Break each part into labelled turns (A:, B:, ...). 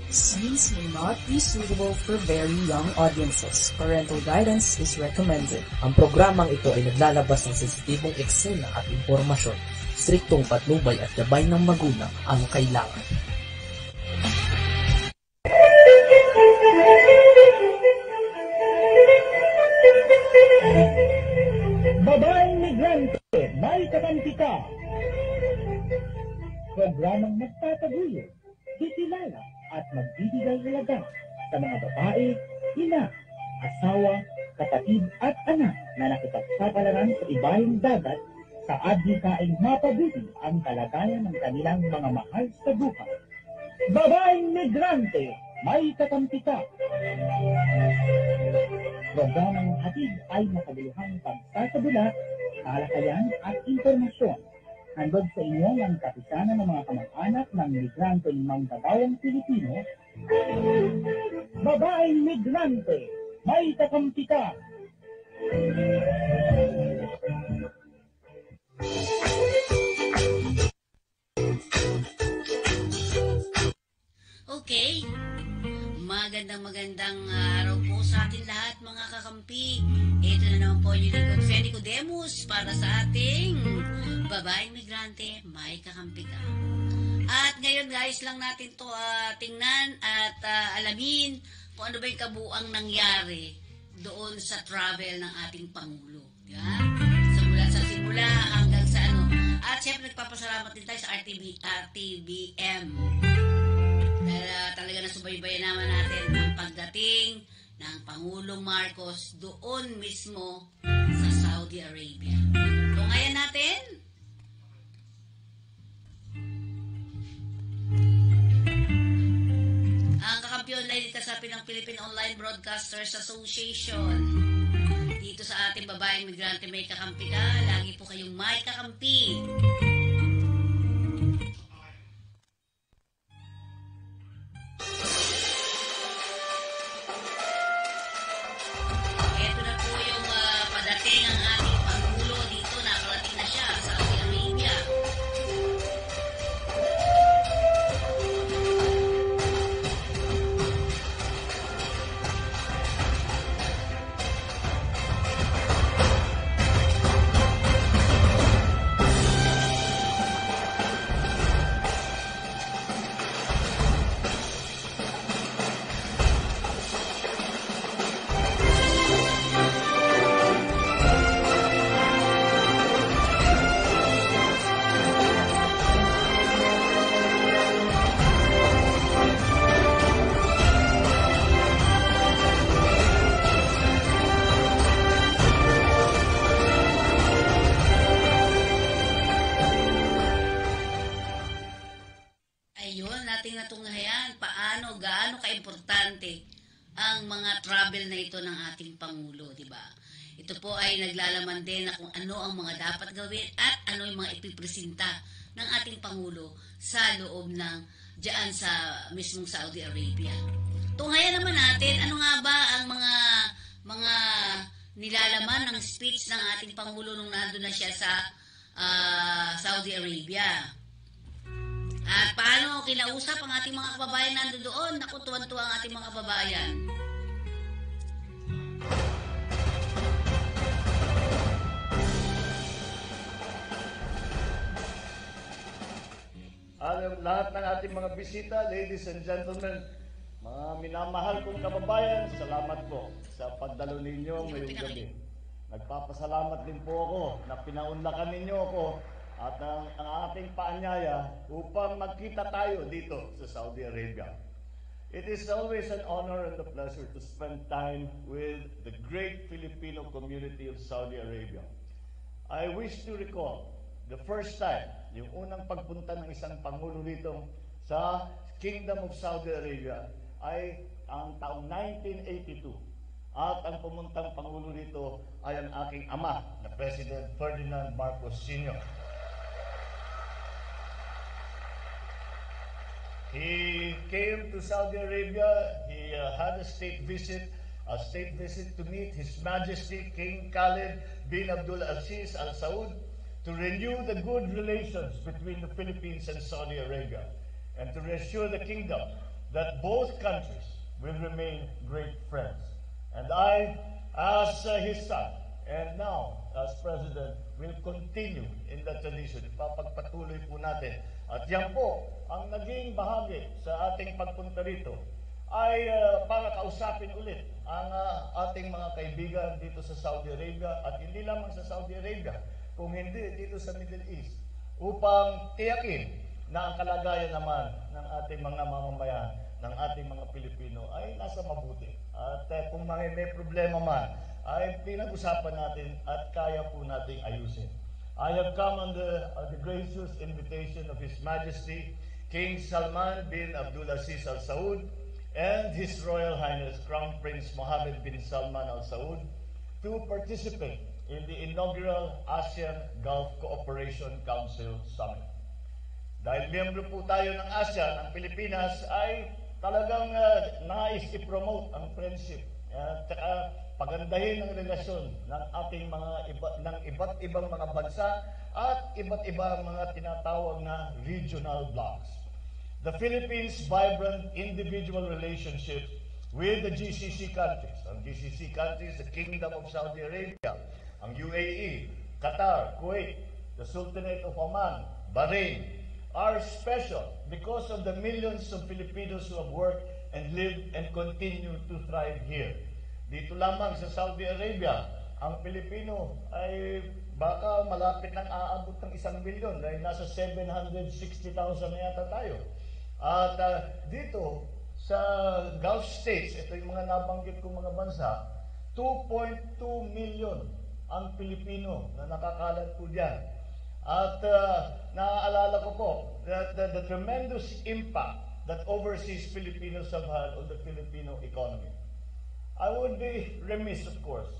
A: Scenes may not be suitable for very young audiences. Parental guidance is recommended.
B: Ang programang ito ay naglalabas ng sensitibong eksena at impormasyon. Striktong patnubay at gabay ng magulang ang kailangan.
C: Babaeng migrante, may kakampi ka. Programang magtataguyod, kikilala at magbibigay halaga sa mga babae, ina, asawa, kapatid at anak na nakipagsapalaran sa ibayong dagat sa adhikaing mapabuti ang kalagayan ng kanilang mga mahal sa buhay. Babaeng migrante, may kakampi ka. Programang hatid ay makabuluhang pagsasabula, talakayan at impormasyon. Handog sa inyo ng kapisanan ng mga kamag-anak ng migranteng manggagawang Pilipino. Babaeng migrante, may kakampi ka.
D: Okay, magandang araw po sa ating lahat mga kakampi. Ito na naman po yung lingkod Feni Codemus para sa ating babaeng migrante, may kakampi ka. At ngayon guys lang natin to tingnan at alamin kung ano ba yung kabuang nangyari doon sa travel ng ating Pangulo. Yeah? Sa simula hanggang sa ano. At syempre nagpapasalamat din tayo sa RTBM. Dahil talaga nasubaybayan naman natin ang pagdating ng Pangulong Marcos doon mismo sa Saudi Arabia. Tungayan natin. Ang kakampi online kasapin ng Philippine Online Broadcasters Association. Dito sa ating babaeng migrante may kakampi ka. Lagi po kayong may kakampi. Ang mga travel na ito ng ating Pangulo, di ba? Ito po ay naglalaman din na kung ano ang mga dapat gawin at ano yung mga ipipresenta ng ating Pangulo sa loob ng diyan sa mismong Saudi Arabia. Tunghayan naman natin, ano nga ba ang mga nilalaman ng speech ng ating Pangulo nung nandun na siya sa Saudi Arabia. At paano kinausap ang ating mga kababayan nandun doon? Naku, tuwan-tuwa ang ating mga kababayan.
E: Lahat ng ating mga bisita, ladies and gentlemen, mga minamahal kong kababayan, salamat po sa pagdalo ninyo ngayong gabi. Nagpapasalamat din po ako na pinaunlakan ninyo ako at ang ating paanyaya upang magkita tayo dito sa Saudi Arabia. It is always an honor and a pleasure to spend time with the great Filipino community of Saudi Arabia. I wish to recall the first time, yung unang pagpunta ng isang Pangulo dito sa Kingdom of Saudi Arabia ay ang taong 1982. At ang pumuntang Pangulo dito ay ang aking ama na President Ferdinand Marcos Sr. He came to Saudi Arabia. He had a state visit to meet His Majesty King Khalid bin Abdul Aziz Al Saud to renew the good relations between the Philippines and Saudi Arabia and to reassure the kingdom that both countries will remain great friends. And I, as his son, and now as President, will continue in that tradition. Ipapagpatuloy po natin. At yan po, ang naging bahagi sa ating pagpunta rito ay para kausapin ulit ang ating mga kaibigan dito sa Saudi Arabia at hindi lamang sa Saudi Arabia, kung hindi dito sa Middle East, upang tiyakin na ang kalagayan naman ng ating mga mamamayan, ng ating mga Pilipino ay nasa mabuti. At kung may problema man, ay pinag-usapan natin at kaya po nating ayusin. I have come on the gracious invitation of His Majesty, King Salman bin Abdulaziz Al Saud, and His Royal Highness Crown Prince Mohammed bin Salman Al Saud to participate in the inaugural ASEAN Gulf Cooperation Council Summit. Dahil miyembro po tayo ng ASEAN, ang Pilipinas ay talagang nais i-promote ang friendship at pagandahin ang relasyon ng ating iba't ibang mga bansa at iba't ibang mga tinatawag na regional blocs. The Philippines' vibrant individual relationships with the GCC countries. Ang GCC countries, the Kingdom of Saudi Arabia, ang UAE, Qatar, Kuwait, the Sultanate of Oman, Bahrain, are special because of the millions of Filipinos who have worked and lived and continue to thrive here. Dito lamang sa Saudi Arabia, ang Pilipino ay baka malapit ng aabot ng 1 milyon dahil nasa 760,000 na yata tayo. At dito sa Gulf States, ito yung mga nabanggit kong mga bansa, 2.2 million ang Pilipino na nakakalat po dyan. At naaalala ko po that the tremendous impact that overseas Filipinos have had on the Filipino economy. I would be remiss, of course,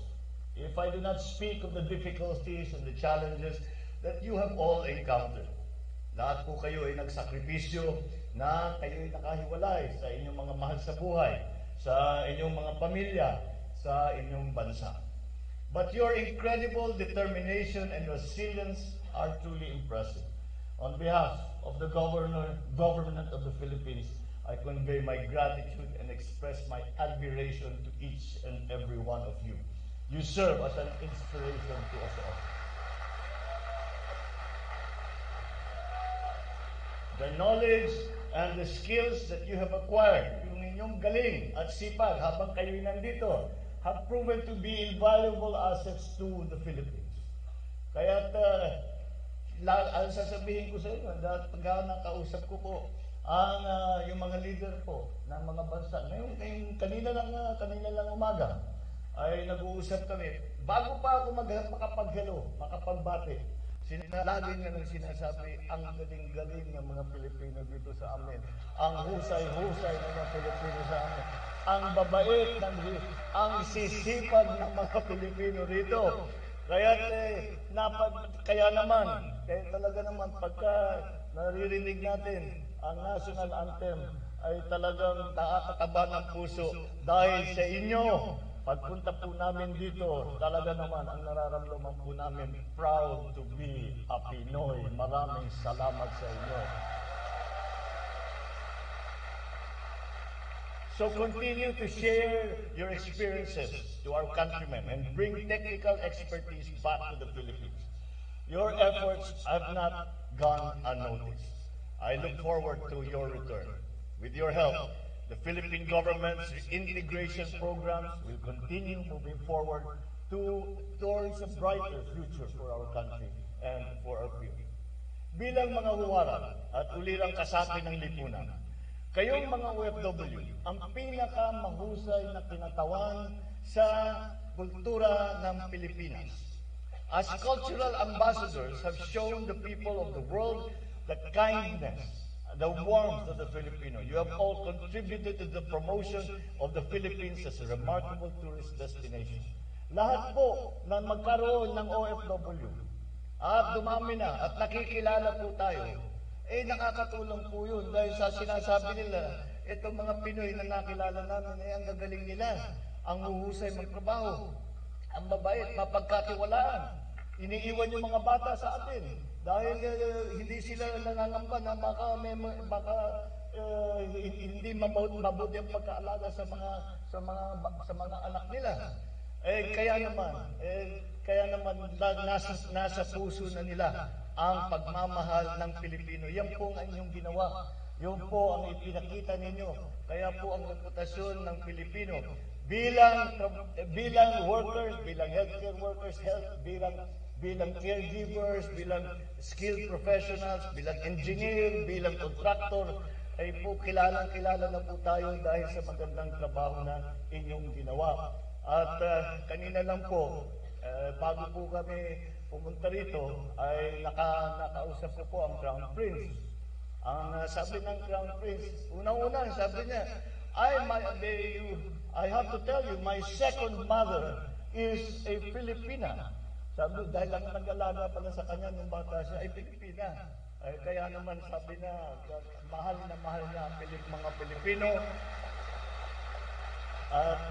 E: if I do not speak of the difficulties and the challenges that you have all encountered. Lahat po kayo ay nagsakripisyo na kayo ay nakahiwalay sa inyong mga mahal sa buhay, sa inyong mga pamilya, sa inyong bansa. But your incredible determination and resilience are truly impressive. On behalf of the government of the Philippines, I convey my gratitude and express my admiration to each and every one of you. You serve as an inspiration to us all. The knowledge and the skills that you have acquired, yung inyong galing at sipag habang kayo'y nandito, have proven to be invaluable assets to the Philippines. Kaya ang sasabihin ko sa inyo, dahil pagka nakausap ko po ang yung mga leader po ng mga bansa, ngayon kanina lang umaga ay nag-uusap kami. Bago pa ako makapag-hello, makapagbati, lagi niya nang sinasabi, ang galing-galing ng mga Pilipino dito sa amin. Ang husay-husay ng mga Pilipino sa amin. Ang babait, ang sisipag ng mga Pilipino dito. Kaya naman, talaga naman, pagka naririnig natin ang national anthem, ay talagang nakakataba ng puso dahil sa inyo. Pagpunta po namin dito, talaga naman ang nararamdaman po namin, proud to be a Pinoy. Maraming salamat sa inyo. So continue to share your experiences to our countrymen and bring technical expertise back to the Philippines. Your efforts have not gone unnoticed. I look forward to your return. With your help, the Philippine government's integration programs will continue moving forward towards a brighter future for our country and for our people. Bilang mga huwara at ulirang kasapi ng lipunan, kayong mga OFW, ang pinakamahusay na kinatawan sa kultura ng Pilipinas. As cultural ambassadors have shown the people of the world the kindness, the warmth of the Filipino. You have all contributed to the promotion of the Philippines as a remarkable tourist destination. Lahat po na magkaroon ng OFW at dumami na at nakikilala po tayo, nakakatulong po yun dahil sa sinasabi nila, itong mga Pinoy na nakilala namin, ang gagaling nila, ang huhusay magtrabaho, ang mabait, mapagkatiwalaan. Iniiwan yung mga bata sa atin dahil hindi sila nangangamba na baka hindi mabuti ang pagkaalaga sa mga anak nila. Kaya naman nasa puso na nila ang pagmamahal ng Pilipino. Yan po ang inyong ginawa. Yun po ang ipinakita ninyo. Kaya po ang reputasyon ng Pilipino bilang workers, bilang healthcare workers, bilang caregivers, bilang skilled professionals, bilang engineer, bilang contractor, ay po kilala na po tayo dahil sa magandang trabaho na inyong ginawa. At kanina lang po, bago po kami pumunta rito, ay nakausap ko po ang Crown Prince. Ang sabi ng Crown Prince, unang-una sabi niya, I have to tell you, my second mother is a Filipina. Sabi, dahil ang nag-alaga pala sa kanya nung bata siya ay Pilipina. Kaya naman sabi na, mahal na mga Pilipino. At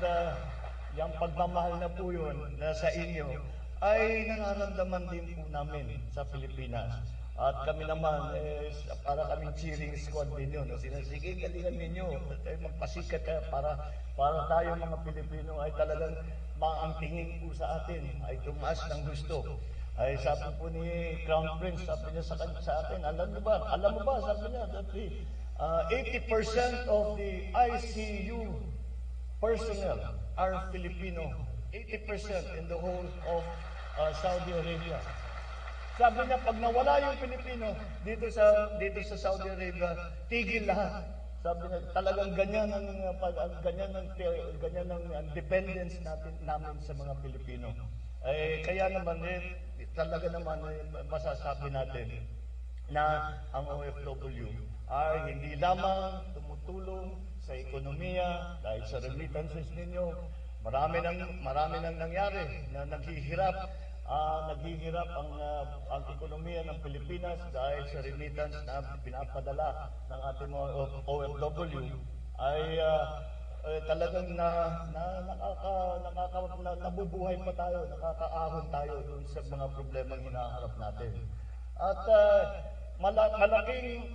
E: yung pagmamahal na po yun na sa inyo ay nararamdaman din po namin sa Pilipinas. At kami naman, para kaming cheering squad ninyo. Sige, galingan ninyo. Magpasikat kayo para tayo mga Pilipino ay talagang ang tingin po sa atin ay tumaas ng gusto. Ay sabi po ni Crown Prince, sabi niya sa atin, alam mo ba, sabi niya, that 80% of the ICU personnel are Filipino. 80% in the whole of Saudi Arabia. Sabi niya, pag nawala yung Pilipino dito sa Saudi Arabia, tigil lahat. Sabi niya, talagang ganyan ang dependence namin sa mga Pilipino. Kaya naman, talaga naman masasabi natin na ang OFW ay hindi lamang tumutulong sa ekonomiya dahil sa remittances ninyo. Marami nang nangyari na naghihirap ang ekonomiya ng Pilipinas dahil sa remittance na pinapadala ng ating mga OFW ay talagang nabubuhay pa tayo, nakakaahon tayo dun sa mga problemang hinaharap natin. At malaking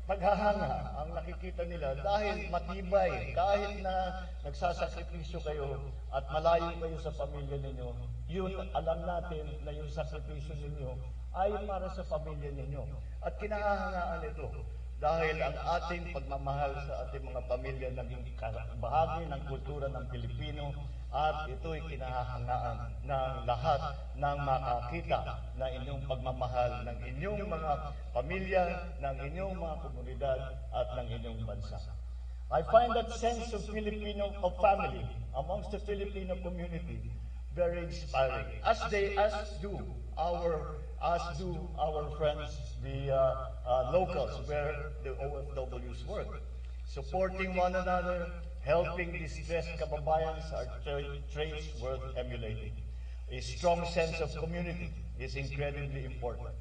E: paghahanga ang nakikita nila dahil matibay, kahit na nagsasakripisyo kayo at malayo kayo sa pamilya ninyo, yun, alam natin na yung sakripisyo ninyo ay para sa pamilya ninyo. At kinahahangaan ito dahil ang ating pagmamahal sa ating mga pamilya naging bahagi ng kultura ng Pilipino at ito'y kinahahangaan ng lahat ng makakita na inyong pagmamahal ng inyong mga pamilya, ng inyong mga komunidad at ng inyong bansa. I find that sense of family amongst the Filipino community very inspiring, as do our friends, the locals where the OFWs work. Supporting one another, helping distressed kababayans are traits worth emulating. A strong sense of community is incredibly important,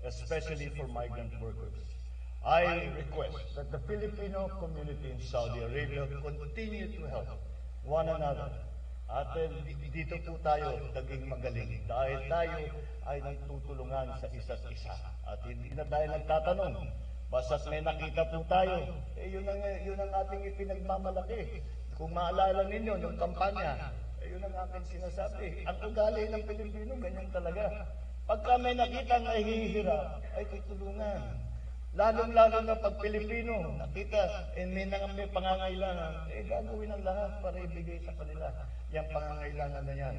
E: especially for migrant workers. I request that the Filipino community in Saudi Arabia continue to help one another. At dito po tayo naging magaling dahil tayo ay nagtutulungan sa isa't isa. At hindi na tayo nagtatanong, basta't may nakita po tayo, yun ang ating ipinagmamalaki. Kung maalala ninyo, nung kampanya, yun ang aking sinasabi. Ang ugali ng Pilipino, ganyan talaga. Pagka may nakita na hihirap, ay tutulungan. Lalong-lalo na pag Pilipino, nakita, may pangangailangan, gagawin ang lahat para ibigay sa kanila yung pangangailangan na yan.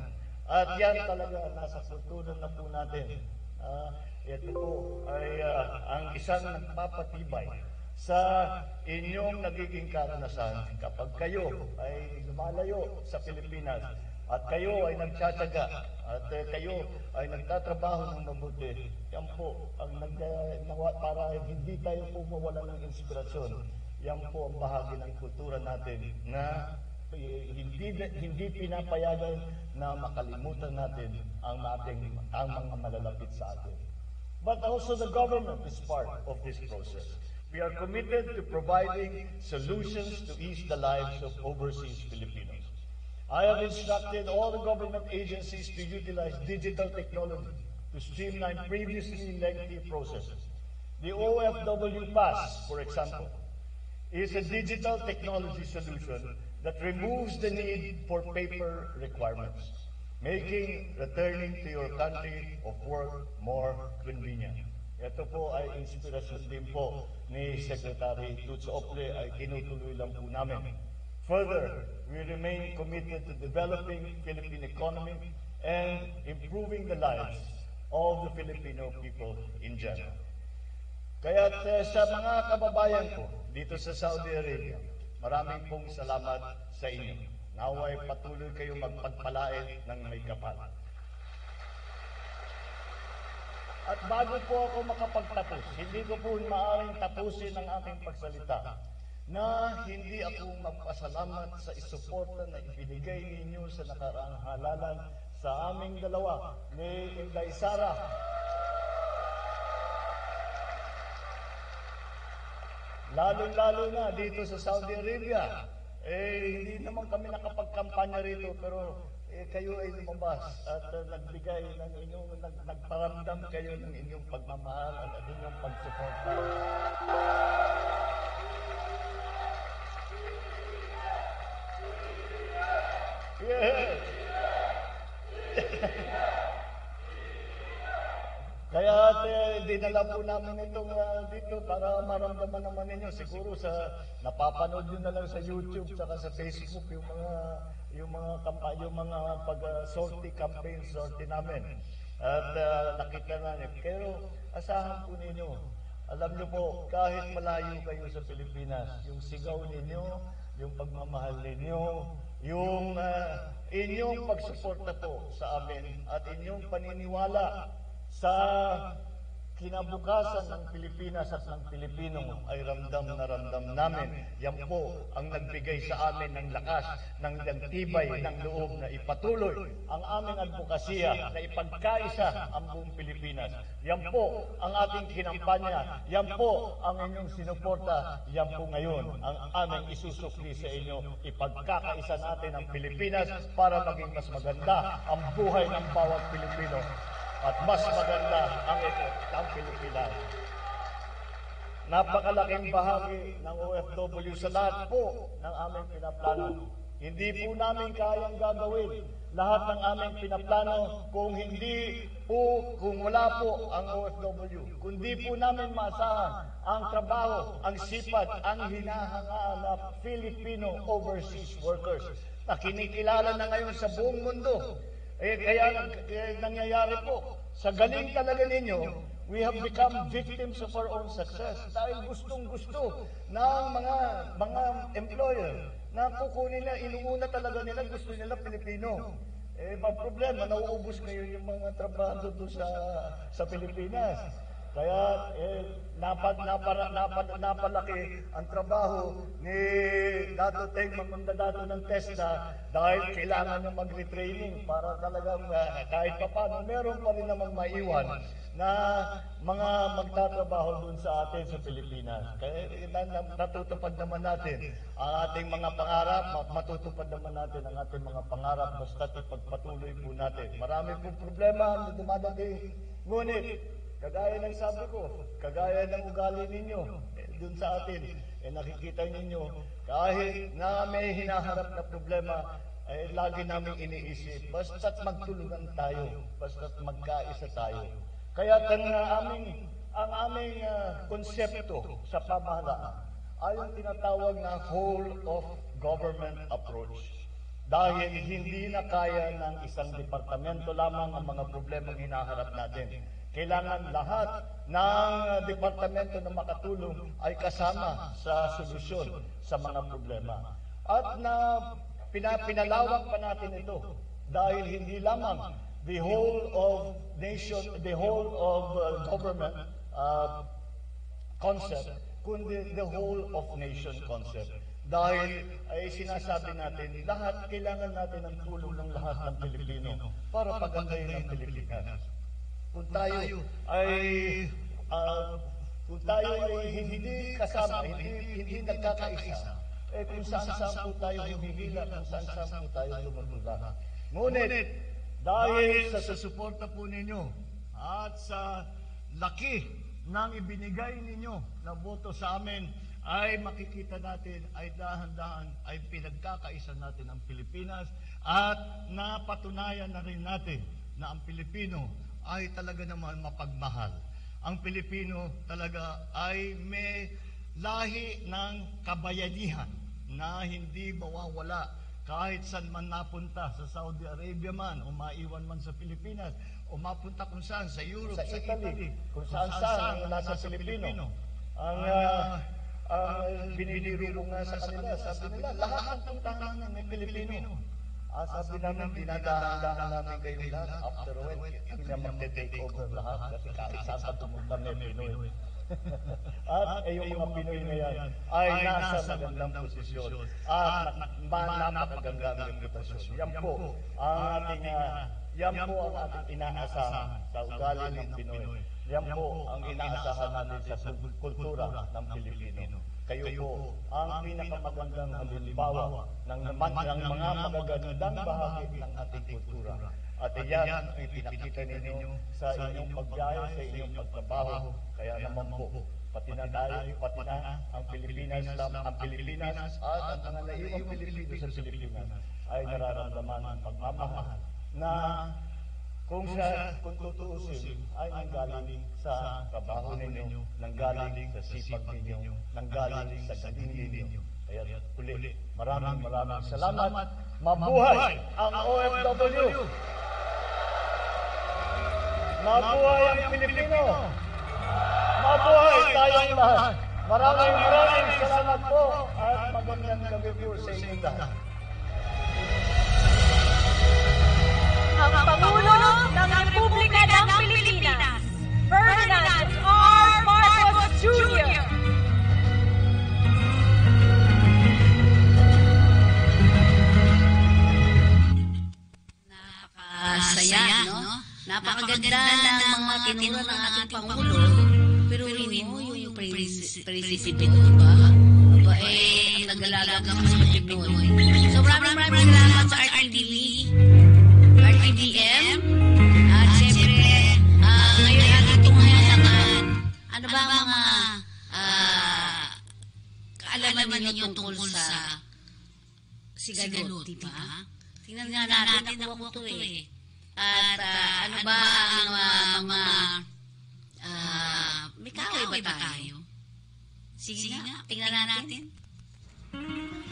E: At yan talaga nasa kultura na po natin. Ito po ay ang isang nagpapatibay sa inyong nagiging karanasan kapag kayo ay lumalayo sa Pilipinas at kayo ay nagtsatsaga at kayo ay nagtatrabaho ng mabuti. Yan po ang para hindi tayo po mawala ng inspirasyon. Yan po ang bahagi ng kultura natin na hindi pinapayagan na makalimutan natin ang mga malalapit sa atin. But also the government is part of this process. We are committed to providing solutions to ease the lives of overseas Filipinos. I have instructed all the government agencies to utilize digital technology to streamline previously lengthy processes. The OFW Pass, for example, is a digital technology solution that removes the need for paper requirements, making returning to your country of work more convenient. Ito po ay inspirasyon din po ni Secretary Tuts Ople ay tinutuloy lang po namin. Further, we remain committed to developing Philippine economy and improving the lives of the Filipino people in general. Kaya sa mga kababayan ko dito sa Saudi Arabia, maraming pong salamat sa inyo. Naway patuloy kayo magpagpalain ng may kapal. At bago po ako makapagtapos, hindi ko po maaaring tapusin ang aking pagsalita na hindi ako magpasalamat sa isuporta na ibinigay ninyo sa nakaraang halalan sa aming dalawa ni Inday Sara. Lalo-lalo na dito sa Saudi Arabia. Hindi naman kami nakapagkampanya rito, pero kayo ay lumabas at nagbigay ng inyong, nagparamdam kayo ng inyong pagmamahal at inyong pagsuporta. Yeah. Kaya dinala po namin itong dito para maramdaman naman ninyo. Siguro sa napapanood nyo na lang sa YouTube saka sa Facebook yung mga pag-sortie campaign namin. At nakita na niyo. Pero asahan po ninyo. Alam niyo po, kahit malayo kayo sa Pilipinas, yung sigaw ninyo, yung pagmamahal ninyo, yung inyong pagsuporta po sa amin at inyong paniniwala sa kinabukasan ng Pilipinas at ng Pilipino ay ramdam na ramdam namin. Yan po ang nagbigay sa amin ng lakas, ng tibay, ng loob na ipatuloy ang aming advokasya na ipagkaisa ang buong Pilipinas. Yan po ang ating kinampanya. Yan po ang inyong sinuporta. Yan po ngayon ang aming isusukli sa inyo. Ipagkakaisa natin ang Pilipinas para maging mas maganda ang buhay ng bawat Pilipino. At mas maganda ang Pilipinas. Napakalaking bahagi ng OFW sa lahat po ng aming pinaplano. Hindi po namin kayang gagawin lahat ng aming pinaplano kung wala po ang OFW. Kundi po namin maasahan ang trabaho, ang sipag, ang hinahangaan na Filipino overseas workers na kinikilala na ngayon sa buong mundo. Kaya nangyayari po, sa galing talaga ninyo, we have become victims of our own success dahil gustong-gusto ng mga employer na kukunin na, inuuna talaga nila, gusto nila Pilipino. Ang problema, nauubos ngayon yung mga trabaho doon sa Pilipinas. Kaya napalaki ang trabaho ni Dato Teng Mamundadato ng TESDA dahil kailangan nyo mag-retraining para talagang kahit paano meron pa rin namang maiwan na mga magtatrabaho dun sa atin sa Pilipinas. Kaya natutupad naman natin ang ating mga pangarap, matutupad naman natin ang ating mga pangarap basta't ipagpatuloy po natin. Marami pong problema na dumadating, ngunit kagaya ng sabi ko, kagaya ng ugali ninyo, dun sa atin, nakikita ninyo, kahit na may hinaharap na problema, lagi namin iniisip, basta't magtulungan tayo, basta't magkaisa tayo. Kaya ang aming konsepto sa pamahalaan ay yung tinatawag na whole of government approach. Dahil hindi na kaya ng isang departamento lamang ang mga problemang hinaharap natin. Kailangan lahat ng departamento na makatulong ay kasama sa solusyon sa mga problema. At pinalawak pa natin ito dahil hindi lamang the whole of government concept, kundi the whole of nation concept. Dahil ay sinasabi natin, lahat kailangan natin ng tulong ng lahat ng Pilipino para pagandahin ang Pilipinas. Kung tayo ay hindi kasama, hindi nagkakaisa, kung saan-saan po tayo humihila, kung saan-saan po tayo tumutulak. Ngunit, dahil sa suporta po ninyo at sa laki ng ibinigay ninyo na boto sa amin ay makikita natin ay dahan-dahan ay pinagkakaisa natin ang Pilipinas at napatunayan na rin natin na ang Pilipino ay talaga naman mapagmahal. Ang Pilipino talaga ay may lahi ng kabayanihan na hindi mawawala kahit saan man napunta, sa Saudi Arabia man, o maiwan man sa Pilipinas, o mapunta kung saan, sa Europe, sa Italy, kung saan nasa Pilipino. Ang binibiro nga sa kanila, sabi nila, lahat ng puntahan ng Pilipino. Sabi namin, dinadahan namin kayo lahat. After a while, kami na mag-take over lahat kasi kahit saan ka tumunta may Pinoy. At yung mga Pinoy na yan ay nasa magandang posisyon at napakagandang reputasyon. Yan po ang ating inaasahan sa ugali ng Pinoy. Yan po ang inaasahan natin sa kultura ng Pilipino. Kayo po ang pinakamagandang halimbawa ng mga magagandang bahagi ng ating kultura. At iyan ay pinakita ninyo sa inyong pagbiyahe, sa inyong pagtrabaho. Kaya naman po, pati na ang Pilipinas at ang mga naiwang Pilipino sa Pilipinas ay nararamdaman ang pagmamahal na kung tutuusin ay nanggaling sa trabaho ninyo, nanggaling sa sipag ninyo, nanggaling sa galing ninyo. Kaya uli, maraming salamat. Mabuhay ang OFW! Mabuhay ang Pilipino! Mabuhay tayong lahat! Maraming salamat po at magandang gabi po sa inyong lahat.
F: Ang Pangulo ng Republika ng Pilipinas, Ferdinand R. Marcos Jr.
D: Napakasaya, no? Napakaganda ng mga tinuro ng ating Pangulo. Pero yung Prinsipe doon ba? Ba ang nag-alaga ng mga Pinoy. So maraming salamat sa RTDM. At siyempre, ngayon natin itong halaman. Ano ba ang mga kaalaman ninyo tungkol sa sigalot, di ba? Tingnan nga natin, nakuha ko ito eh. At ano ba ang mga may kaway ba tayo? Sige nga, tingnan natin.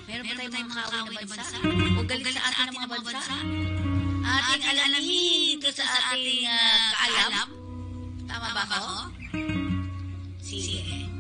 D: Meron ba tayong mga kaway na bansa? O galit sa atin ng mga bansa? Ating alamin ito sa ating kaalam. Tama ba ako? Sige.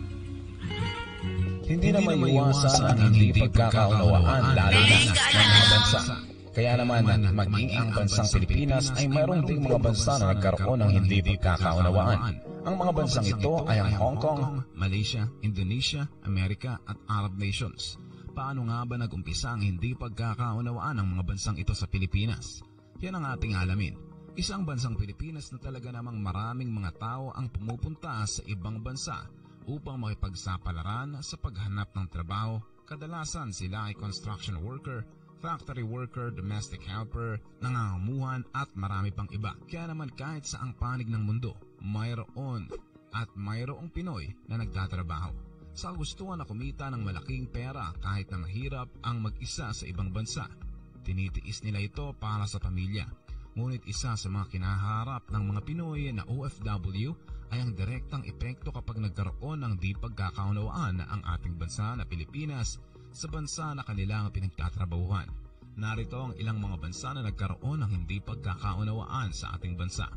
G: Hindi na maiwasan ang hindi pagkakaunawaan lalo na sa mga bansa. Kaya naman, maging ang bansang Pilipinas ay mayroong ding mga bansa na nagkaroon ng hindi pagkakaunawaan. Ang mga bansang ito ay ang Hong Kong, Malaysia, Indonesia, Amerika at Arab nations. Paano nga ba nag-umpisa ang hindi pagkakaunawaan ng mga bansang ito sa Pilipinas? Yan ang ating alamin. Isang bansang Pilipinas na talaga namang maraming mga tao ang pumupunta sa ibang bansa upang makipagsapalaran sa paghanap ng trabaho. Kadalasan sila ay construction worker, factory worker, domestic helper, nangangamuhan at marami pang iba. Kaya naman kahit sa ang panig ng mundo, mayroong Pinoy na nagtatrabaho. Sa gustuhan na kumita ng malaking pera kahit na mahirap ang mag-isa sa ibang bansa. Tinitiis nila ito para sa pamilya. Ngunit isa sa mga kinaharap ng mga Pinoy na OFW ay ang direktang epekto kapag nagkaroon ng di pagkakaunawaan ang ating bansa na Pilipinas sa bansa na kanilang pinagtatrabahuhan. Narito ang ilang mga bansa na nagkaroon ng hindi pagkakaunawaan sa ating bansa.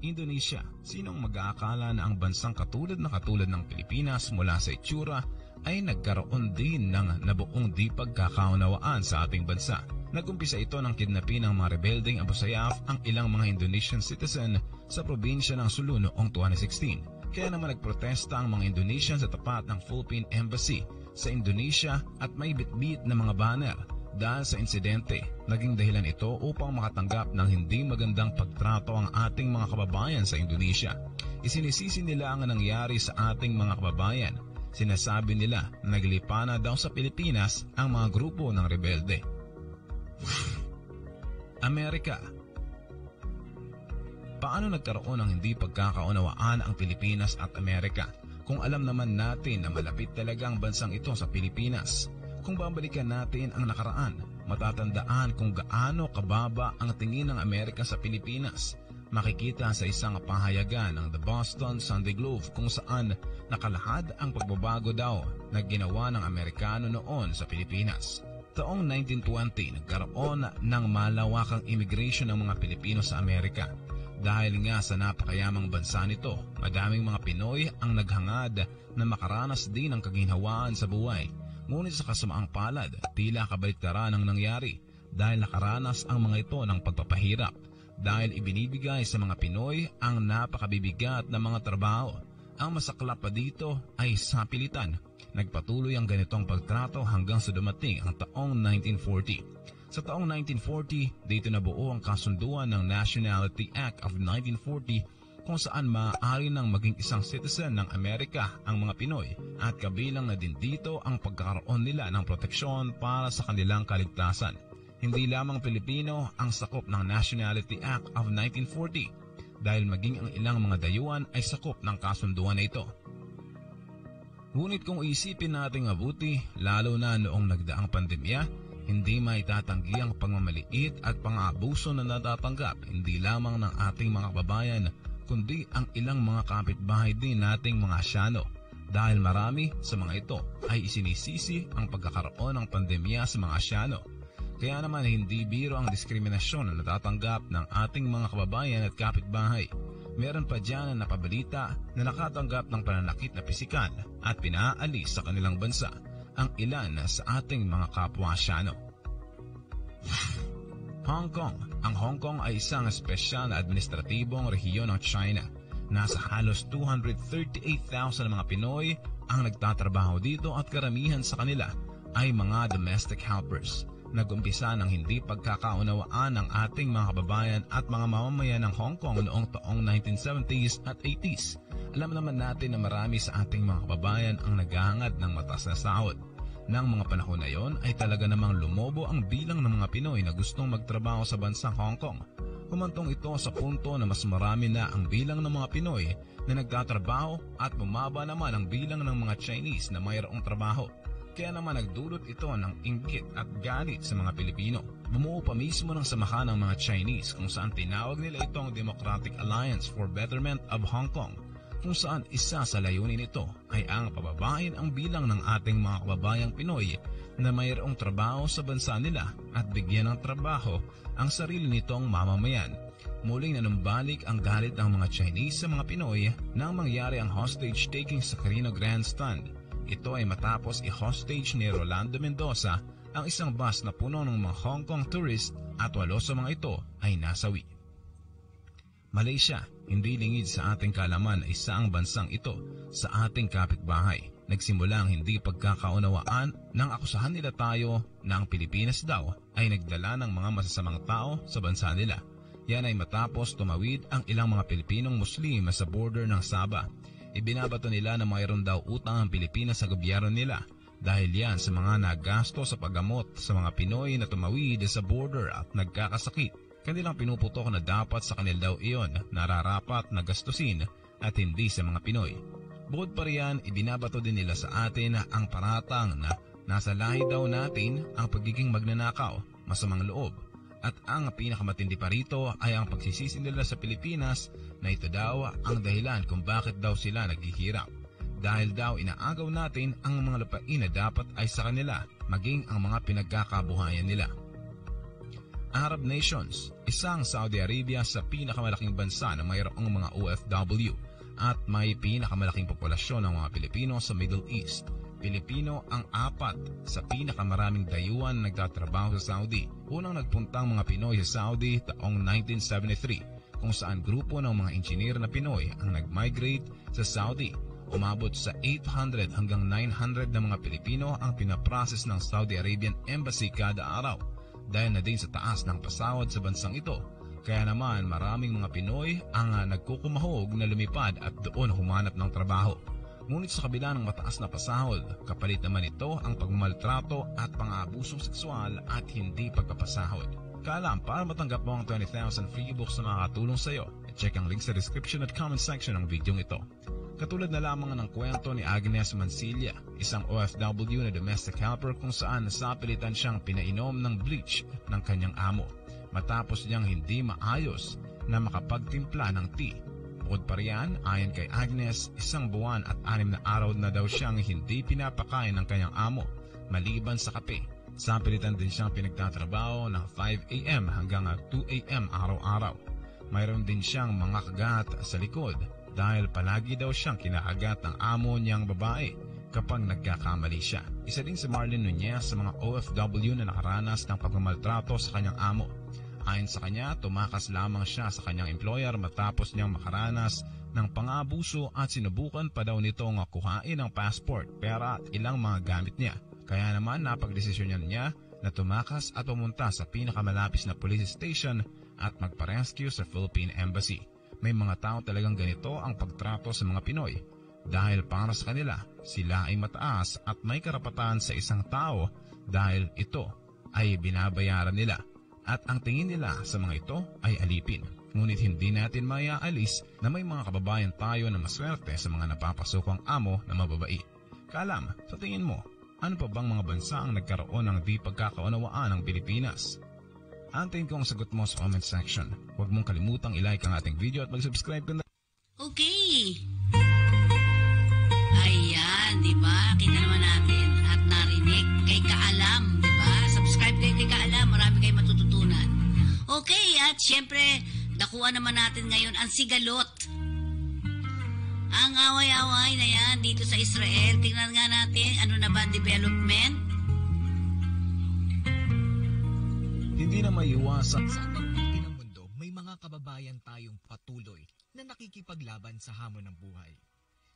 G: Indonesia. Sinong mag-aakala na ang bansang katulad ng Pilipinas mula sa itsura ay nagkaroon din ng nabuong di pagkakaunawaan sa ating bansa. Nagumpisa ito ng kidnapin ng mga rebeldeng Abu Sayyaf ang ilang mga Indonesian citizen sa probinsya ng Sulu noong 2016. Kaya naman nagprotesta ang mga Indonesian sa tapat ng Philippine Embassy sa Indonesia at may bitbit na mga banner. Dahil sa insidente, naging dahilan ito upang makatanggap ng hindi magandang pagtrato ang ating mga kababayan sa Indonesia. Isinisisi nila ang nangyari sa ating mga kababayan. Sinasabi nila na naglipa na daw sa Pilipinas ang mga grupo ng rebelde. Amerika. Paano nagkaroon ng hindi pagkakaunawaan ang Pilipinas at Amerika kung alam naman natin na malapit talaga ang bansang ito sa Pilipinas? Kung babalikan natin ang nakaraan, matatandaan kung gaano kababa ang tingin ng Amerika sa Pilipinas. Makikita sa isang pahayagan ng The Boston Sunday Globe kung saan nakalahad ang pagbabago daw na ginawa ng Amerikano noon sa Pilipinas. Taong 1920, nagkaroon ng malawakang immigration ng mga Pilipino sa Amerika. Dahil nga sa napakayamang bansa nito, madaming mga Pinoy ang naghangad na makaranas din ng kaginhawaan sa buhay. Ngunit sa kasamaang palad, tila kabaliktaran ang nangyari dahil nakaranas ang mga ito ng pagpapahirap. Dahil ibinibigay sa mga Pinoy ang napakabibigat na mga trabaho. Ang masaklap pa dito ay sapilitan. Nagpatuloy ang ganitong pagtrato hanggang sa dumating ang taong 1940. Sa taong 1940, dito nabuo ang kasunduan ng Nationality Act of 1940 kung saan maaari nang maging isang citizen ng Amerika ang mga Pinoy at kabilang na din dito ang pagkakaroon nila ng proteksyon para sa kanilang kaligtasan. Hindi lamang Pilipino ang sakop ng Nationality Act of 1940 dahil maging ang ilang mga dayuhan ay sakop ng kasunduan na ito. Ngunit kung isipin nating mabuti, lalo na noong nagdaang pandemya, hindi maitatanggi ang pangmamaliit at pang-aabuso na natatanggap hindi lamang ng ating mga kababayan kundi ang ilang mga kapitbahay din nating mga Asyano. Dahil marami sa mga ito ay isinisisi ang pagkakaroon ng pandemya sa mga Asyano. Kaya naman hindi biro ang diskriminasyon na natatanggap ng ating mga kababayan at kapitbahay. Meron pa dyan na napabalita na nakatanggap ng pananakit na pisikal at pinaalis sa kanilang bansa ang ilan sa ating mga kapwa Asyano. Hong Kong. Ang Hong Kong ay isang espesyal na administratibong rehiyon ng China. Nasa halos 238,000 mga Pinoy ang nagtatrabaho dito at karamihan sa kanila ay mga domestic helpers. Nag-umpisa ng hindi pagkakaunawaan ng ating mga kababayan at mga mamamayan ng Hong Kong noong taong 1970s at 80s. Alam naman natin na marami sa ating mga kababayan ang naghahangad ng mataas na sahod. Nang mga panahon na yon ay talaga namang lumobo ang bilang ng mga Pinoy na gustong magtrabaho sa bansang Hong Kong. Humantong ito sa punto na mas marami na ang bilang ng mga Pinoy na nagtatrabaho at bumaba naman ang bilang ng mga Chinese na mayroong trabaho. Kaya naman nagdulot ito ng inggit at galit sa mga Pilipino. Bumuo pa mismo ng samahan ng mga Chinese kung saan tinawag nila itong Democratic Alliance for Betterment of Hong Kong, kung saan isa sa layunin nito ay ang pababain ang bilang ng ating mga kababayang Pinoy na mayroong trabaho sa bansa nila at bigyan ng trabaho ang sarili nitong mamamayan. Muling nanumbalik ang galit ng mga Chinese sa mga Pinoy nang mangyari ang hostage-taking sa Carino Grandstand. Ito ay matapos i-hostage ni Rolando Mendoza ang isang bus na puno ng mga Hong Kong tourist at 8 sa mga ito ay nasawi. Malaysia, hindi lingid sa ating kalaman ay isa ang bansang ito sa ating kapitbahay. Nagsimula ang hindi pagkakaunawaan nang akusahan nila tayo na ang Pilipinas daw ay nagdala ng mga masasamang tao sa bansa nila. Yan ay matapos tumawid ang ilang mga Pilipinong Muslim sa border ng Sabah. Ibinabato nila na mayroon daw utang ang Pilipinas sa gobyerno nila dahil yan sa mga nagasto sa paggamot sa mga Pinoy na tumawid sa border at nagkakasakit. Kanilang pinuputok na dapat sa kanila daw iyon nararapat na gastusin at hindi sa mga Pinoy. Bukod pa riyan, ibinabato din nila sa atin ang paratang na nasa lahi daw natin ang pagiging magnanakaw, masamang loob. At ang pinakamatindi pa rito ay ang pagsisisi nila sa Pilipinas na ito daw ang dahilan kung bakit daw sila naghihirap. Dahil daw inaagaw natin ang mga lupain na dapat ay sa kanila, maging ang mga pinagkakabuhayan nila. Arab Nations, isang Saudi Arabia sa pinakamalaking bansa na mayroong mga OFW at may pinakamalaking populasyon ng mga Pilipino sa Middle East. Pilipino ang 4 sa pinakamaraming dayuhan na nagtatrabaho sa Saudi. Unang nagpuntang mga Pinoy sa Saudi taong 1973 kung saan grupo ng mga engineer na Pinoy ang nag-migrate sa Saudi. Umabot sa 800 hanggang 900 na mga Pilipino ang pinaprocess ng Saudi Arabian Embassy kada araw dahil na din sa taas ng pasahod sa bansang ito. Kaya naman maraming mga Pinoy ang nagkukumahog na lumipad at doon humanap ng trabaho. Ngunit sa kabila ng mataas na pasahod, kapalit naman ito ang pagmamaltrato at pang-aabusong sexual at hindi pagpapasahod. Kaalam, para matanggap mo ang 20,000 free ebooks na makakatulong sa iyo, check ang link sa description at comment section ng video ito. Katulad na lamang ng kwento ni Agnes Mansilla, isang OFW na domestic helper kung saan nasapilitan siyang pinainom ng bleach ng kanyang amo matapos niyang hindi maayos na makapagtimpla ng tea. Bukod pa riyan, ayon kay Agnes, 1 buwan at 6 na araw na daw siyang hindi pinapakain ng kanyang amo maliban sa kape. Sapilitan din siyang pinagtatrabaho ng 5 a.m. hanggang 2 a.m. araw-araw. Mayroon din siyang mga kagat sa likod dahil palagi daw siyang kinakagat ng amo niyang babae kapag nagkakamali siya. Isa din si Marlene Nunez sa mga OFW na nakaranas ng pagmamaltrato sa kanyang amo. Ayon sa kanya, tumakas lamang siya sa kanyang employer matapos niyang makaranas ng pang-aabuso at sinubukan pa daw nitong kuhain ang passport, pera at ilang mga gamit niya. Kaya naman napagdesisyonan niya na tumakas at pumunta sa pinakamalapit na police station at magpa-rescue sa Philippine Embassy. May mga tao talagang ganito ang pagtrato sa mga Pinoy. Dahil para sa kanila, sila ay mataas at may karapatan sa isang tao dahil ito ay binabayaran nila. At ang tingin nila sa mga ito ay alipin. Ngunit hindi natin mayaalis na may mga kababayan tayo na maswerte sa mga napapasukang amo na mababait. Kaalam, sa tingin mo, ano pa bang mga bansa ang nagkaroon ng di pagkakaunawaan ng Pilipinas? Antayin ko ang sagot mo sa comment section. Huwag mong kalimutang i-like ang ating video at mag-subscribe ka na.
D: Okay. Ayan, di ba? Kita naman natin at narinig kay Kaalam, di ba? Subscribe kayo kay Kaalam, marami kayong matututunan. Okay, at syempre, nakuha naman natin ngayon ang sigalot. Ang away-away na yan dito sa Israel. Tingnan nga natin, ano na ba ang development?
G: Hindi na maiwasan.
H: Sa pagpili ng mundo, may mga kababayan tayong patuloy na nakikipaglaban sa hamon ng buhay.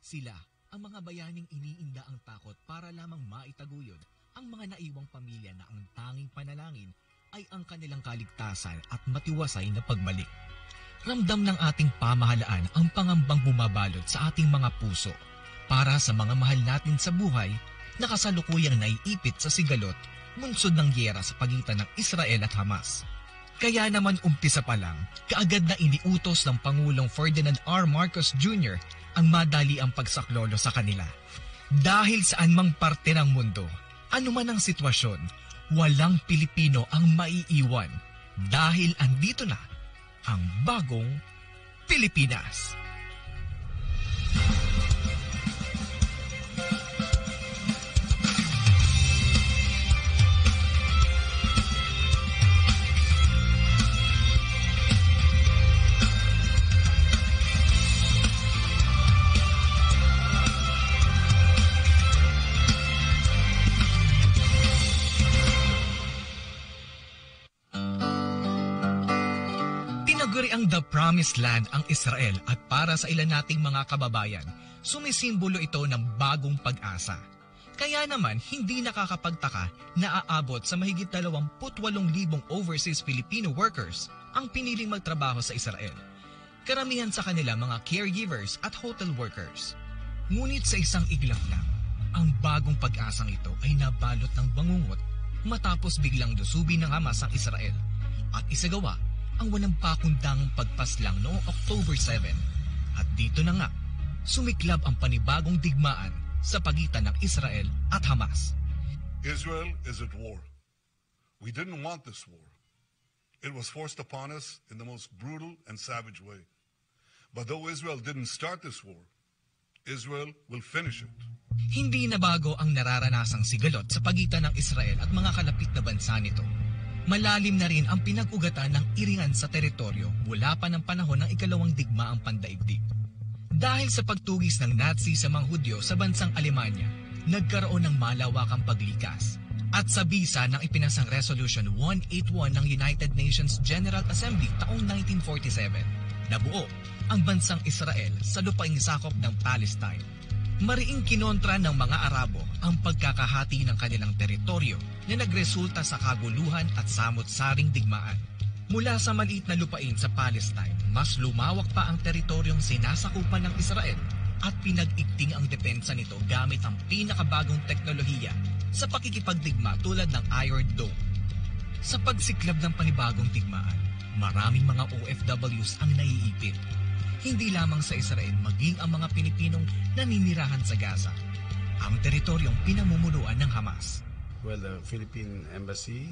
H: Sila, ang mga bayaning iniinda ang takot para lamang maitaguyod ang mga naiwang pamilya na ang tanging panalangin ay ang kanilang kaligtasan at matiwasay na pagbalik. Ramdam ng ating pamahalaan ang pangambang bumabalot sa ating mga puso para sa mga mahal natin sa buhay na kasalukuyang naiipit sa sigalot, munsod ng giyera sa pagitan ng Israel at Hamas. Kaya naman umpisa pa lang, kaagad na iniutos ng Pangulong Ferdinand R. Marcos Jr. ang madali ang pagsaklolo sa kanila. Dahil saan mang parte ng mundo, anuman ang sitwasyon, walang Pilipino ang maiiwan dahil andito na ang bagong Pilipinas. Tinaguri ang The Promised Land ang Israel at para sa ilan nating mga kababayan, sumisimbolo ito ng bagong pag-asa. Kaya naman hindi nakakapagtaka na aabot sa mahigit 28,000 overseas Filipino workers ang piniling magtrabaho sa Israel. Karamihan sa kanila mga caregivers at hotel workers. Ngunit sa isang iglap lang, ang bagong pag-asang ito ay nabalot ng bangungot matapos biglang lusubin ng Hamas ang Israel at isagawa ang walang pakundangang pagpaslang noong October 7. At dito na nga, sumiklab ang panibagong digmaan sa pagitan ng Israel at Hamas.
I: Israel is at war. We didn't want this war. It was forced upon us in the most brutal and savage way. But though Israel didn't start this war, Israel will finish it.
H: Hindi na bago ang nararanasang sigalot sa pagitan ng Israel at mga kalapit na bansa nito. Malalim na rin ang pinag-ugatan ng iringan sa teritoryo mula pa ng panahon ng ikalawang digmaang pandaigdig. Dahil sa pagtugis ng Nazi sa mga Hudyo sa bansang Alemanya, nagkaroon ng malawakang paglikas. At sa bisa ng ipinasang Resolution 181 ng United Nations General Assembly taong 1947, nabuo ang bansang Israel sa lupaing sakop ng Palestine. Mariing kinontra ng mga Arabo ang pagkakahati ng kanilang teritoryo na nagresulta sa kaguluhan at samot-saring digmaan. Mula sa maliit na lupain sa Palestine, mas lumawak pa ang teritoryong sinasakupan ng Israel at pinag-igting ang depensa nito gamit ang pinakabagong teknolohiya sa pakikipagdigma tulad ng Iron Dome. Sa pagsiklab ng panibagong digmaan, maraming mga OFWs ang naiipit. Hindi lamang sa Israel maging ang mga Pilipinong naninirahan sa Gaza, ang teritoryong pinamumunuan ng Hamas.
J: Well, the Philippine Embassy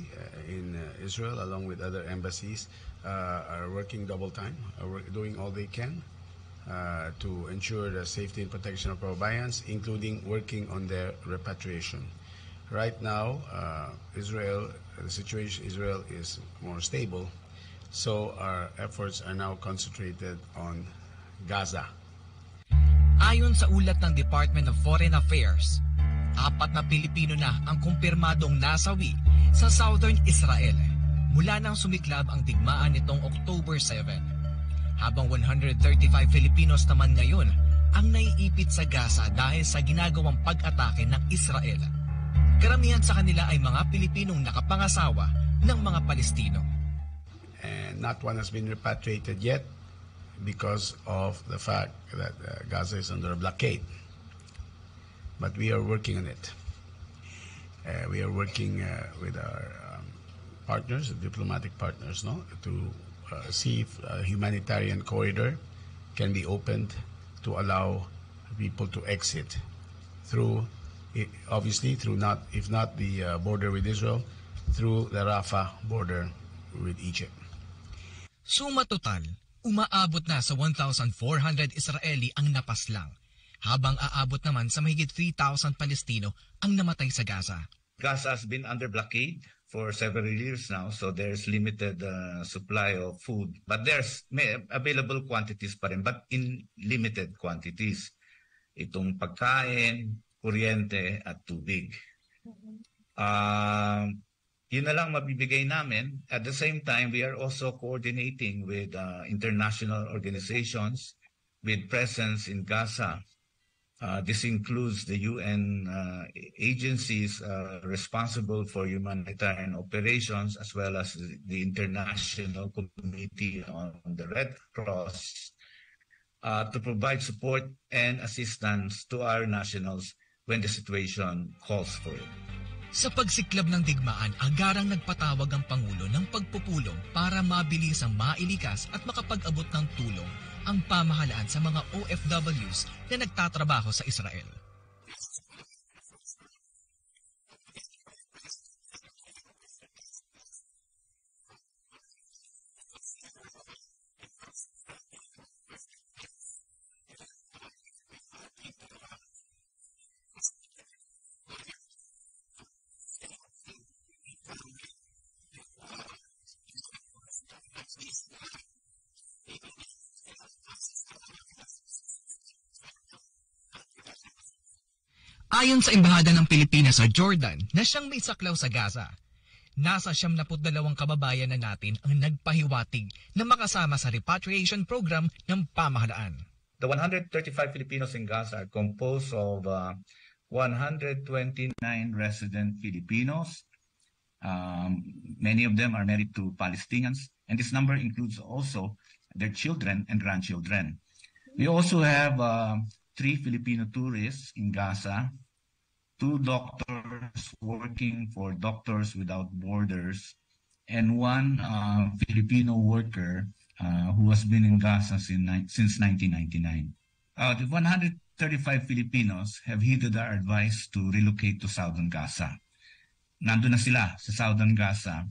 J: in Israel, along with other embassies, are working double time, doing all they can to ensure the safety and protection of our bayans, including working on their repatriation. Right now, the situation in Israel is more stable, so our efforts are now concentrated on Gaza.
H: Ayon sa ulat ng Department of Foreign Affairs, 4 na Pilipino na ang kumpirmadong nasawi sa Southern Israel mula nang sumiklab ang digmaan nitong October 7. Habang 135 Filipinos naman ngayon ang naiipit sa Gaza dahil sa ginagawang pag-atake ng Israel. Karamihan sa kanila ay mga Pilipinong nakapangasawa ng mga Palestino.
J: And not one has been repatriated yet because of the fact that Gaza is under a blockade. But we are working on it. We are working with our partners, diplomatic partners, to see if a humanitarian corridor can be opened to allow people to exit through, obviously, if not the border with Israel, through the Rafah border with Egypt.
H: Suma total, umaabot na sa 1,400 Israeli ang napaslang, habang aabot naman sa mahigit 3,000 Palestino ang namatay sa Gaza.
K: Gaza has been under blockade for several years now, so there's limited supply of food. But there's available quantities pa rin, but in limited quantities. Itong pagkain, kuryente, at tubig. Yun na lang mabibigay namin. At the same time, we are also coordinating with international organizations with presence in Gaza. This includes the UN agencies responsible for humanitarian operations, as well as the International Committee on the Red Cross, to provide support and assistance to our nationals when the situation calls for it.
H: Sa pagsiklab ng digmaan, agarang nagpatawag ang Pangulo ng pagpupulong para mabilis ang mailikas at makapag-abot ng tulong ang pamahalaan sa mga OFWs na nagtatrabaho sa Israel. Ayon sa Embahada ng Pilipinas sa Jordan na siyang may saklaw sa Gaza, nasa 72 kababayan na natin ang nagpahiwatig na makasama sa repatriation program ng pamahalaan.
K: The 135 Filipinos in Gaza are composed of 129 resident Filipinos. Many of them are married to Palestinians, and this number includes also their children and grandchildren. We also have 3 Filipino tourists in Gaza, 2 doctors working for Doctors Without Borders, and 1 Filipino worker who has been in Gaza since 1999. The 135 Filipinos have heeded our advice to relocate to Southern Gaza. Nandun na sila sa Southern Gaza.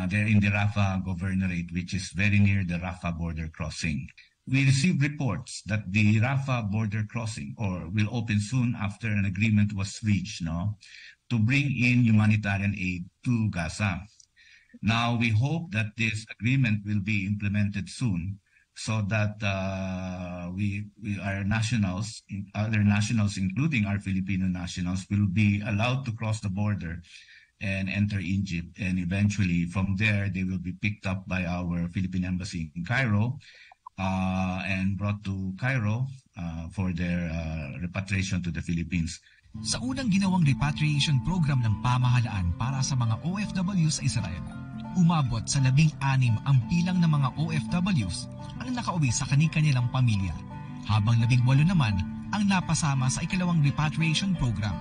K: They're in the Rafah Governorate, which is very near the Rafah border crossing. We received reports that the Rafah border crossing will open soon after an agreement was reached to bring in humanitarian aid to Gaza. Now, we hope that this agreement will be implemented soon so that our nationals, other nationals, including our Filipino nationals, will be allowed to cross the border and enter Egypt. And eventually, from there, they will be picked up by our Philippine Embassy in Cairo, and brought to Cairo for their repatriation to the Philippines.
H: Sa unang ginawang repatriation program ng pamahalaan para sa mga OFWs sa Israel, umabot sa 16 ang bilang ng mga OFWs ang nakauwi sa kani-kanilang pamilya, habang 18 naman ang napasama sa ikalawang repatriation program.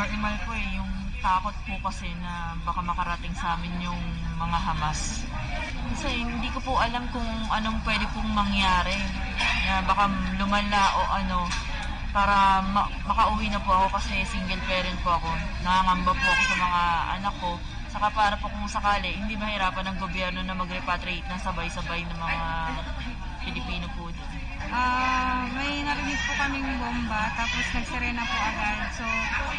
L: normal po yung takot po kasi na baka makarating sa amin yung mga Hamas. Kasi hindi ko po alam kung anong pwede pong mangyari. Na baka lumala o para makauwi na po ako kasi single parent po ako. Nangangamba po ako sa mga anak ko. Saka para po kung sakali, hindi mahirapan ng gobyerno na mag-repatriate ng sabay-sabay ng mga Pilipino po doon.
M: May narinig po kaming bomba, tapos nagsirena po agad. So,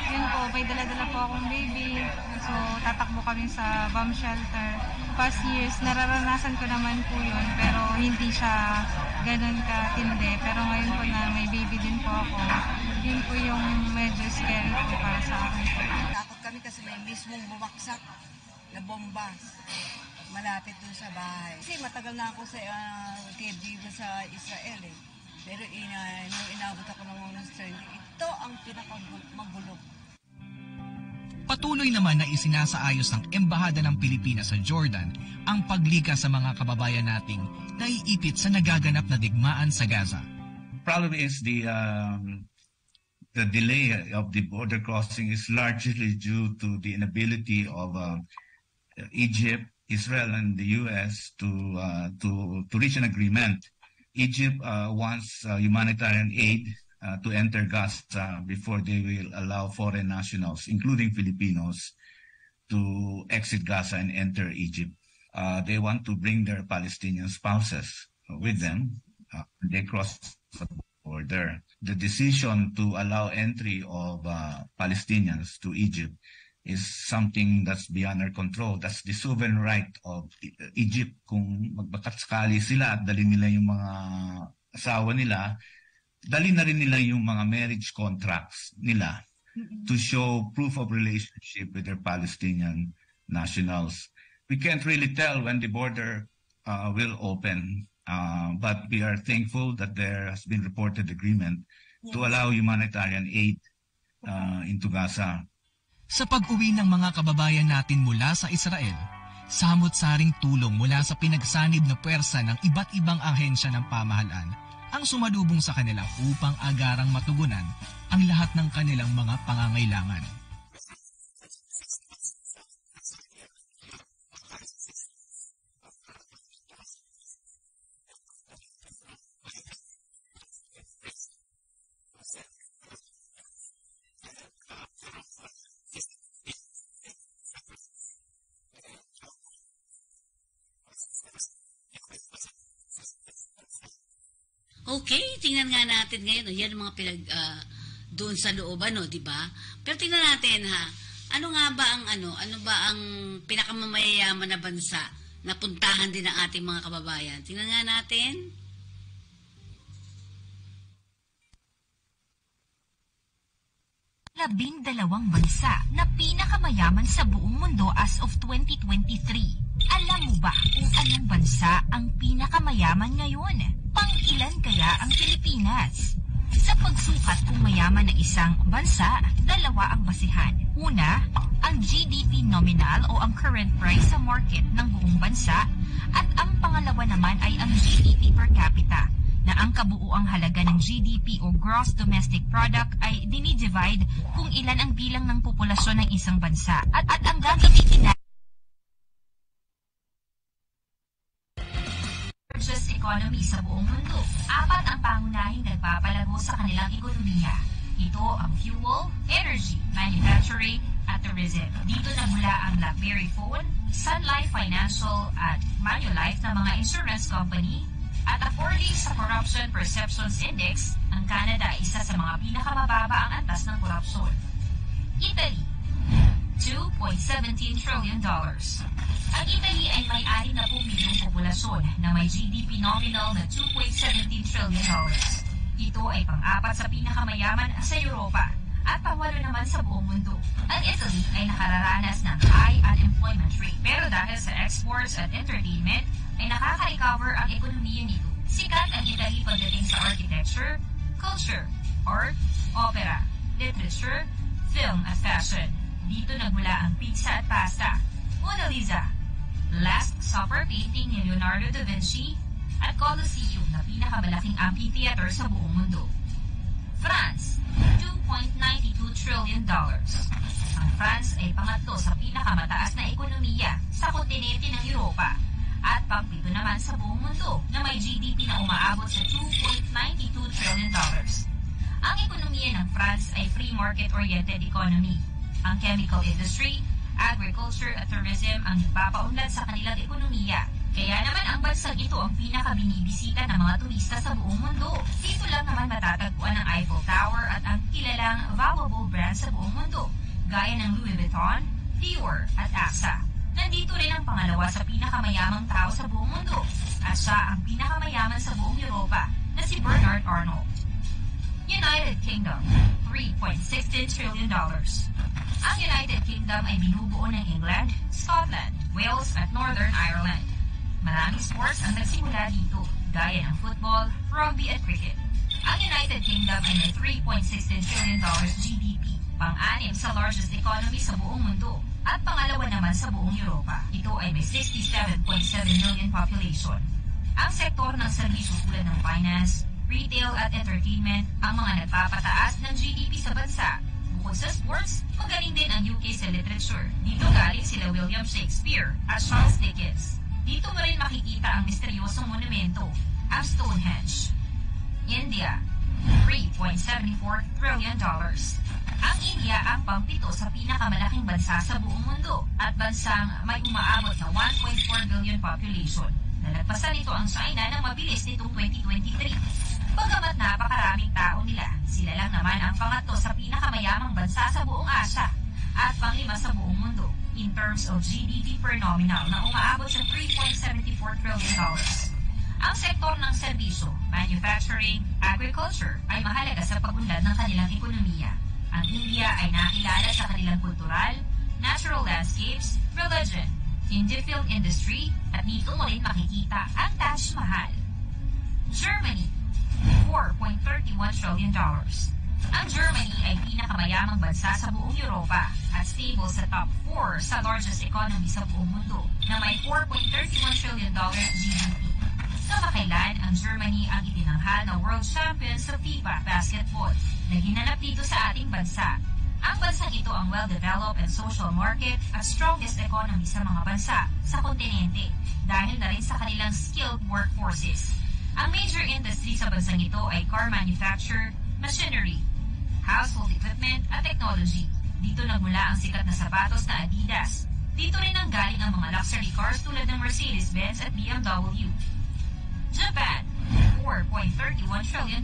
M: yun po, may dala-dala po akong baby. So, tatakbo kami sa bomb shelter. Past years, nararanasan ko naman po yun, pero hindi siya ganun katindi. Pero ngayon po na may baby din po ako, yun po yung medyo scary po para sa akin.
N: Takot kami kasi may mismong bumaksak na bomba malapit dun sa bahay. Kasi matagal na ako sa caregiver sa Israel eh. Pero nung inabot ako ng mga ito ang pinakamagulo.
H: Patuloy naman na isinasaayos ng Embahada ng Pilipinas sa Jordan ang paglikas sa mga kababayan nating naiipit sa nagaganap na digmaan sa Gaza.
K: Problem is the delay of the border crossing is largely due to the inability of Egypt, Israel, and the U.S. to reach an agreement. Egypt wants humanitarian aid to enter Gaza before they will allow foreign nationals, including Filipinos, to exit Gaza and enter Egypt. They want to bring their Palestinian spouses with them. They cross the border. The decision to allow entry of Palestinians to Egypt is something that's beyond our control. That's the sovereign right of Egypt. Kung magbakatsakali sila at dali nila yung mga asawa nila, dali na rin nila yung mga marriage contracts nila to show proof of relationship with their Palestinian nationals. We can't really tell when the border will open, but we are thankful that there has been reported agreement to allow humanitarian aid into Gaza.
H: Sa pag-uwi ng mga kababayan natin mula sa Israel, samot-saring tulong mula sa pinagsanib na puwersa ng iba't ibang ahensya ng pamahalaan ang sumalubong sa kanila upang agarang matugunan ang lahat ng kanilang mga pangangailangan.
D: Okay, tingnan nga natin ngayon. Yan ang mga doon sa looban, di ba? Pero tingnan natin ano ba ang pinakamamayayaman na bansa na puntahan din ng ating mga kababayan? Tingnan nga natin.
O: Labing-dalawang bansa na pinakamayaman sa buong mundo as of 2023. Alam mo ba kung anong bansa ang pinakamayaman ngayon? Pang-ilan kaya ang Pilipinas? Sa pagsukat kung mayaman na isang bansa, dalawa ang basihan. Una, ang GDP nominal o ang current price sa market ng buong bansa, at ang pangalawa naman ay ang GDP per capita, na ang kabuuang halaga ng GDP o Gross Domestic Product ay dinidivide kung ilan ang bilang ng populasyon ng isang bansa. At ang gagamitin na economy sa buong mundo. Apat ang pangunahing nagpapalago sa kanilang ekonomiya. Ito ang fuel, energy, manufacturing, at tourism. Dito nagmula ang BlackBerry Phone, Sun Life Financial at Manulife na mga insurance company, at according sa Corruption Perceptions Index, ang Canada ay isa sa mga pinakamababa ang antas ng korupsyon. Italy, $2.17 trillion. Ang Italy ay may 60 milyong populasyon na may GDP nominal na $2.17 trillion. Ito ay pang-apat sa pinakamayaman sa Europa at pang-walo naman sa buong mundo. Ang Italy ay nakararanas ng high unemployment rate, pero dahil sa exports at entertainment ay nakaka-recover ang ekonomiya nito. Sikat ang Italy pagdating sa architecture, culture, art, opera, literature, film at fashion. Dito nagmula ang pizza at pasta, Mona Lisa, Last Supper painting ni Leonardo da Vinci, at Colosseum na pinakamalaking amphitheater sa buong mundo. France, $2.92 trillion. Ang France ay pangatlo sa pinakamataas na ekonomiya sa kontinente ng Europa at pang-pito naman sa buong mundo na may GDP na umaabot sa $2.92 trillion. Ang ekonomiya ng France ay free market-oriented economy. Ang chemical industry, agriculture at tourism ang nagpapaunlad sa kanilang ekonomiya. Kaya naman ang bansang ito ang pinakabinibisita ng mga turista sa buong mundo. Dito lang naman matatagpuan ang Eiffel Tower at ang kilalang valuable brands sa buong mundo, gaya ng Louis Vuitton, Dior at AXA. Nandito rin ang pangalawa sa pinakamayamang tao sa buong mundo at siya ang pinakamayaman sa buong Europa na si Bernard Arnault. United Kingdom, $3.16 trillion. Ang United Kingdom ay binubuo ng England, Scotland, Wales at Northern Ireland. Maraming sports ang nagsimula dito, gaya ng football, rugby at cricket. Ang United Kingdom ay may $3.16 trillion GDP, pang-anim sa largest economy sa buong mundo, at pangalawa naman sa buong Europa. Ito ay may 67.7 million population. Ang sektor ng serbisyo tulad ng finance, retail at entertainment ang mga nagpapataas ng GDP sa bansa. Bukod sa sports, magaling din ang UK sa literature. Dito galing sila William Shakespeare at Charles Dickens. Dito mo rin makikita ang misteryosong monumento, ang Stonehenge. India, $3.74 trillion. Ang India ang pang-pito sa pinakamalaking bansa sa buong mundo at bansang may umaabot na 1.4 billion population. Nalagpasan ito ang China ng mabilis nitong 2023. Bagamat napakaraming tao nila, sila lang naman ang pangatlo sa pinakamayamang bansa sa buong Asia at panglima sa buong mundo in terms of GDP per nominal na umaabot sa $3.74 trillion. Ang sektor ng serbisyo, manufacturing, agriculture ay mahalaga sa pag-unlad ng kanilang ekonomiya. Ang India ay nakilala sa kanilang kultural, natural landscapes, religion, indie film industry, at dito mo rin makikita ang Taj Mahal. Germany, $4.31 trillion. Ang Germany ay pinakamayamang bansa sa buong Europa at stable sa top 4 sa largest economy sa buong mundo na may $4.31 trillion GDP. Kamakailan, ang Germany ang itinanghal na world champion sa FIBA basketball na ginanap dito sa ating bansa. Ang bansang ito ang well-developed and social market at strongest economy sa mga bansa sa kontinente dahil na rin sa kanilang skilled workforces. Ang major industry sa bansang ito ay car manufacture, machinery, household equipment at technology. Dito nagmula ang sikat na sapatos na Adidas. Dito rin ang galing ang mga luxury cars tulad ng Mercedes-Benz at BMW. Japan, $4.31 trillion.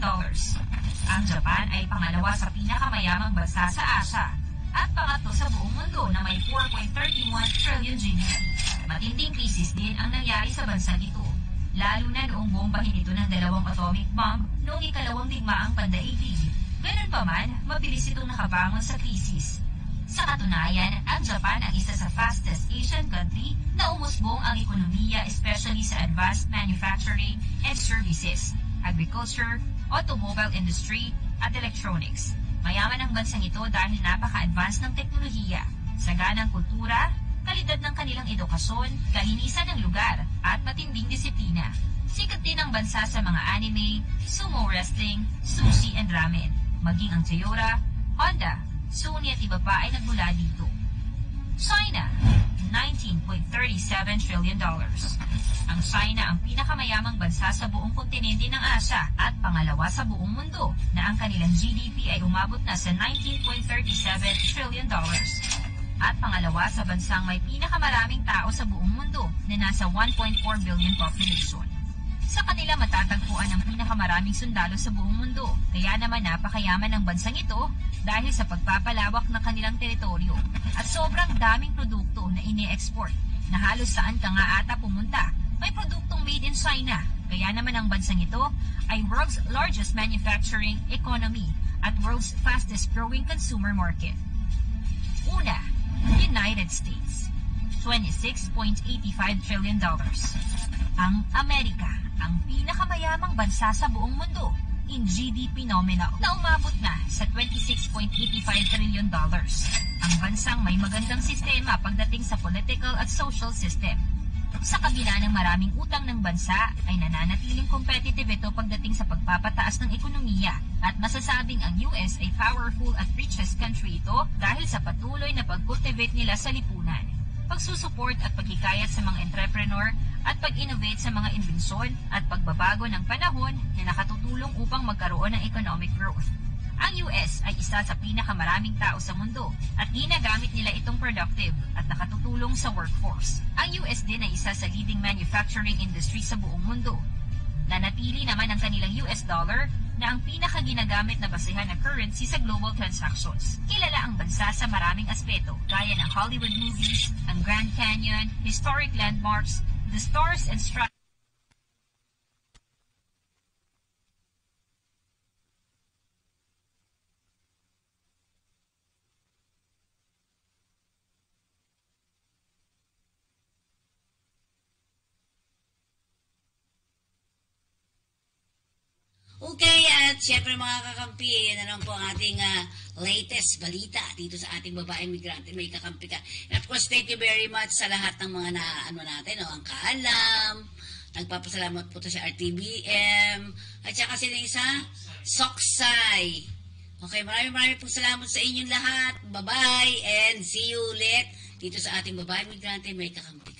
O: Ang Japan ay pangalawa sa pinakamayamang bansa sa Asia at pangatlo sa buong mundo na may 4.31 trillion GDP. Matinding krisis din ang nangyari sa bansang ito, lalo na noong bombahin ito ng 2 atomic bomb noong ikalawang digmaang pandaigdig. Ganun pa man, mabilis itong nakabangon sa krisis. Sa katunayan, ang Japan ang isa sa fastest Asian country na umusbong ang ekonomiya especially sa advanced manufacturing and services, agriculture, automobile industry, at electronics. Mayaman ang bansang ito dahil napaka-advance ng teknolohiya, saganang kultura, kalidad ng kanilang edukasyon, kalinisan ng lugar, at matinding disiplina. Sikat din ang bansa sa mga anime, sumo wrestling, sushi and ramen. Maging ang Toyota, Honda, Sony at iba pa ay nagmula dito. China, $19.37 trillion. Ang China ang pinakamayamang bansa sa buong kontinente ng Asia at pangalawa sa buong mundo na ang kanilang GDP ay umabot na sa $19.37 trillion. At pangalawa sa bansang may pinakamaraming tao sa buong mundo na nasa 1.4 billion population. Sa kanila matatagpuan ang pinakamaraming sundalo sa buong mundo, kaya naman napakayaman ng bansang ito dahil sa pagpapalawak ng kanilang teritoryo at sobrang daming produkto na ine-export na halos saan ka nga ata pumunta, may produktong made in China. Kaya naman ang bansang ito ay world's largest manufacturing economy at world's fastest growing consumer market. Una, United States, $26.85 trillion. Ang Amerika, ang pinakamayamang bansa sa buong mundo in GDP nominal na umabot na sa $26.85 trillion. Ang bansang may magandang sistema pagdating sa political at social system. Sa kabila ng maraming utang ng bansa, ay nananatiling competitive ito pagdating sa pagpapataas ng ekonomiya At masasabing ang US ay powerful at richest country ito dahil sa patuloy na pag-cultivate nila sa lipunan, pagsusuport at paghikayat sa mga entrepreneur at pag-innovate sa mga imbensyon at pagbabago ng panahon na nakatutulong upang magkaroon ng economic growth. Ang US ay isa sa pinakamaraming tao sa mundo at ginagamit nila itong productive at nakatutulong sa workforce. Ang US din ay isa sa leading manufacturing industry sa buong mundo. Nanatili naman ang kanilang US dollar na ang pinakaginagamit na basehan na currency sa global transactions. Kilala ang bansa sa maraming aspeto, gaya ng Hollywood movies, ang Grand Canyon, historic landmarks, the Stars and Stripes.
D: Okay, at syempre mga kakampi, yan na lang po ang ating latest balita dito sa ating babaeng migrante. May kakampi ka. And of course, thank you very much sa lahat ng mga natin, ang kaalam. Nagpapasalamat po to sa RTBM. At saka sila isa, Soksay. Okay, maraming pong salamat sa inyong lahat. Bye-bye and see you ulit dito sa ating babaeng migrante. May kakampi ka.